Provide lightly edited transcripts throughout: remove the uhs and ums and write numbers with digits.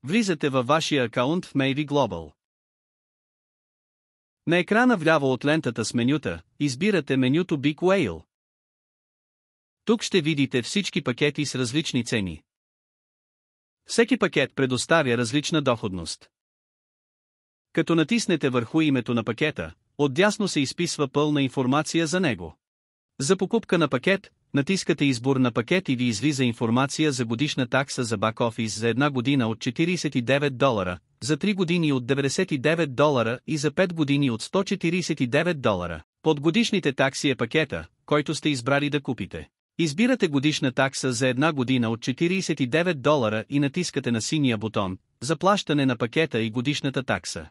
Влизате във вашия акаунт в Maybe Global. На екрана вляво от лентата с менюта, избирате менюто Big Whale. Тук ще видите всички пакети с различни цени. Всеки пакет предоставя различна доходност. Като натиснете върху името на пакета, отдясно се изписва пълна информация за него. За покупка на пакет, натискате избор на пакет и ви излиза информация за годишна такса за бак-офис за една година от $49, за 3 години от $99 и за 5 години от $149. Под годишните такси е пакета, който сте избрали да купите. Избирате годишна такса за една година от $49 и натискате на синия бутон за плащане на пакета и годишната такса.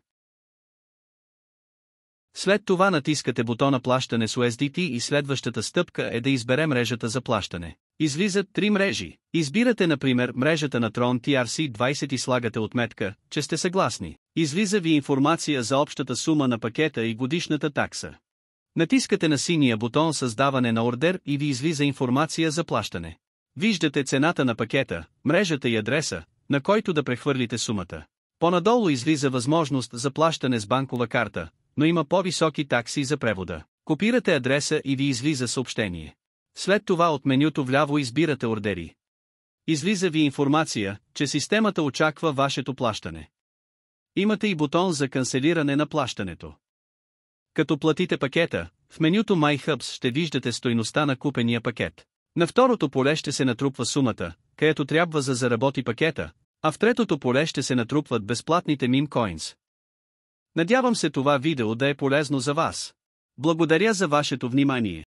След това натискате бутона плащане с USDT и следващата стъпка е да избере мрежата за плащане. Излизат 3 мрежи. Избирате например мрежата на Tron TRC20 и слагате отметка, че сте съгласни. Излиза ви информация за общата сума на пакета и годишната такса. Натискате на синия бутон създаване на ордер и ви излиза информация за плащане. Виждате цената на пакета, мрежата и адреса, на който да прехвърлите сумата. По-надолу излиза възможност за плащане с банкова карта, но има по-високи такси за превода. Копирате адреса и ви излиза съобщение. След това от менюто вляво избирате ордери. Излиза ви информация, че системата очаква вашето плащане. Имате и бутон за канцелиране на плащането. Като платите пакета, в менюто My Hubs ще виждате стойността на купения пакет. На второто поле ще се натрупва сумата, където трябва за заработи пакета, а в третото поле ще се натрупват безплатните meme coins. Надявам се това видео да е полезно за вас. Благодаря за вашето внимание.